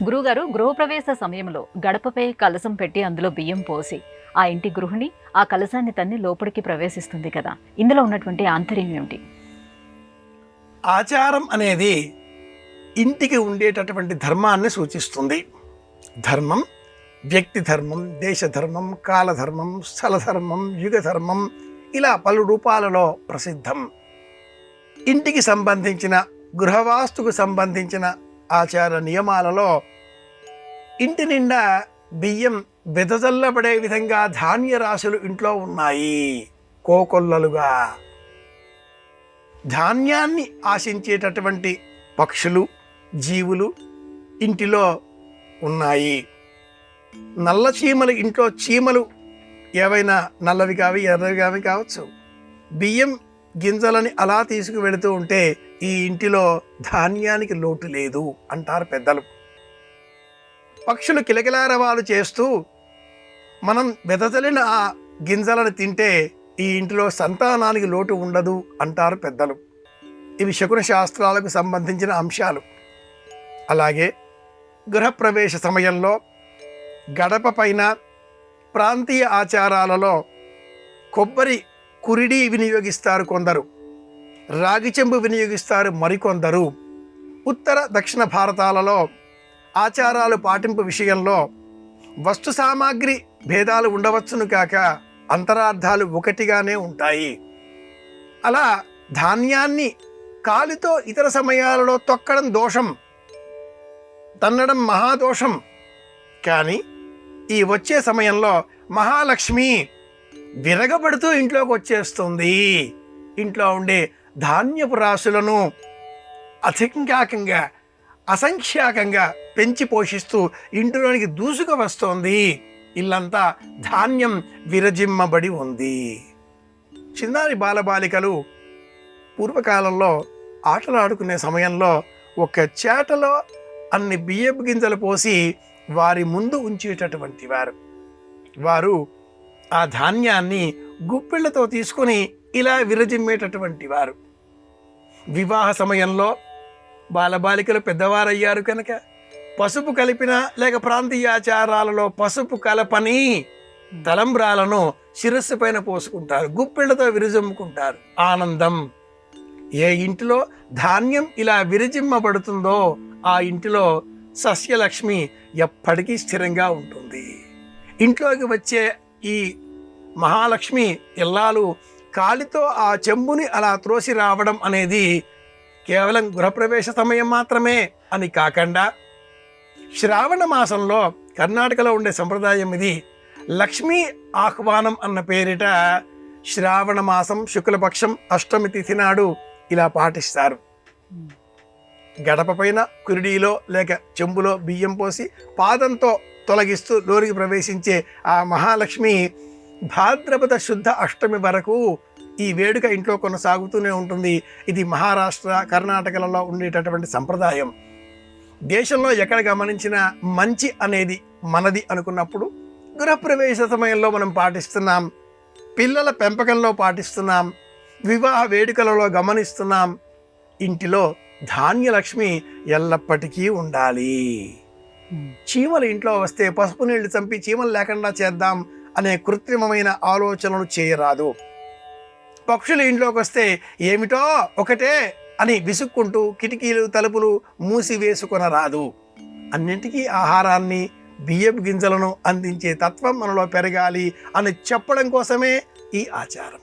గురువుగారు, గృహప్రవేశ సమయంలో గడపపై కలశం పెట్టి అందులో బియ్యం పోసి ఆ ఇంటి గృహిణి ఆ కలశాన్ని తన్ని లోపలికి ప్రవేశిస్తుంది కదా, ఇందులో ఉన్నటువంటి ఆంతర్యం ఏమిటి? ఆచారం అనేది ఇంటికి ఉండేటటువంటి ధర్మాన్ని సూచిస్తుంది. ధర్మం వ్యక్తి ధర్మం, దేశ ధర్మం, కాలధర్మం, స్థలధర్మం, యుగ ధర్మం, ఇలా పలు రూపాలలో ప్రసిద్ధం. ఇంటికి సంబంధించిన గృహవాస్తుకు సంబంధించిన ఆచార నియమాలలో ఇంటి నిండా బియ్యం వెదజల్లబడే విధంగా ధాన్య రాశులు ఇంట్లో ఉన్నాయి. కోకొల్లలుగా ధాన్యాన్ని ఆశించేటటువంటి పక్షులు, జీవులు ఇంటిలో ఉన్నాయి. నల్ల చీమలు, ఇంట్లో చీమలు ఏవైనా నల్లవి కావి, ఎర్రవి కావి కావచ్చు, బియ్యం గింజలని అలా తీసుకువెళుతూ ఉంటే ఈ ఇంటిలో ధాన్యానికి లోటు లేదు అంటారు పెద్దలు. పక్షులు కిలకిలారవాలు చేస్తూ మనం వెదజల్లిన ఆ గింజలను తింటే ఈ ఇంటిలో సంతానానికి లోటు ఉండదు అంటారు పెద్దలు. ఇవి శకున శాస్త్రాలకు సంబంధించిన అంశాలు. అలాగే గృహప్రవేశ సమయంలో గడప పైన ప్రాంతీయ ఆచారాలలో కొబ్బరి కురిడి వినియోగిస్తారు కొందరు, రాగి చెంబు వినియోగిస్తారు మరికొందరు. ఉత్తర దక్షిణ భారతాలలో ఆచారాలు పాటింపు విషయంలో వస్తు సామాగ్రి భేదాలు ఉండవచ్చును కాక అంతరార్థాలు ఒకటిగానే ఉంటాయి. అలా ధాన్యాన్ని కాలితో ఇతర సమయాలలో తొక్కడం దోషం, తన్నడం మహాదోషం. కానీ ఈ వచ్చే సమయంలో మహాలక్ష్మి విరగబడుతూ ఇంట్లోకి వచ్చేస్తుంది. ఇంట్లో ఉండే ధాన్యపు రాశులను అసంఖ్యాకంగా పెంచి పోషిస్తూ ఇంటిలోనికి దూసుకు వస్తోంది. ఇల్లంతా ధాన్యం విరజిమ్మబడి ఉంది. చిన్నారి బాలబాలికలు పూర్వకాలంలో ఆటలాడుకునే సమయంలో ఒక చేటలో అన్ని బియ్యపు గింజలు పోసి వారి ముందు ఉంచేటటువంటి వారు ఆ ధాన్యాన్ని గుప్పిళ్లతో తీసుకొని ఇలా విరజిమ్మేటటువంటి వారు. వివాహ సమయంలో బాలబాలికలు పెద్దవారయ్యారు కనుక పసుపు కలిపిన లేక ప్రాంతీయ ఆచారాలలో పసుపు కలపని తలంబ్రాలను శిరస్సు పైన పోసుకుంటారు, గుప్పిళ్లతో విరజిమ్ముకుంటారు. ఆనందం. ఏ ఇంటిలో ధాన్యం ఇలా విరజిమ్మబడుతుందో ఆ ఇంటిలో సస్యలక్ష్మి ఎప్పటికీ స్థిరంగా ఉంటుంది. ఇంట్లోకి వచ్చే ఈ మహాలక్ష్మి ఇల్లాలు కాలితో ఆ చెంబుని అలా త్రోసి రావడం అనేది కేవలం గృహప్రవేశ సమయం మాత్రమే అని కాకుండా శ్రావణ మాసంలో కర్ణాటకలో ఉండే సంప్రదాయం ఇది. లక్ష్మీ ఆహ్వానం అన్న పేరిట శ్రావణ మాసం శుక్లపక్షం అష్టమి తిథి నాడు ఇలా పాటిస్తారు. గడప పైన కురిడీలో లేక చెంబులో బియ్యం పోసి పాదంతో తొలగిస్తూ లోనికి ప్రవేశించే ఆ మహాలక్ష్మి భాద్రపద శుద్ధ అష్టమి వరకు ఈ వేడుక ఇంట్లో కొనసాగుతూనే ఉంటుంది. ఇది మహారాష్ట్ర, కర్ణాటకలలో ఉండేటటువంటి సంప్రదాయం. దేశంలో ఎక్కడ గమనించిన మంచి అనేది మనది అనుకున్నప్పుడు గృహప్రవేశ సమయంలో మనం పాటిస్తున్నాం, పిల్లల పెంపకంలో పాటిస్తున్నాం, వివాహ వేడుకలలో గమనిస్తున్నాం. ఇంటిలో ధాన్యలక్ష్మి ఎల్లప్పటికీ ఉండాలి. చీమలు ఇంట్లో వస్తే పసుపు నీళ్లు చంపి చీమలు లేకుండా చేద్దాం అనే కృత్రిమమైన ఆలోచనలు చేయరాదు. పక్షులు ఇంట్లోకి వస్తే ఏమిటో ఒకటే అని విసుక్కుంటూ కిటికీలు తలుపులు మూసివేసుకొనరాదు. అన్నింటికీ ఆహారాన్ని, బియ్యపు గింజలను అందించే తత్వం మనలో పెరగాలి అని చెప్పడం కోసమే ఈ ఆచారం.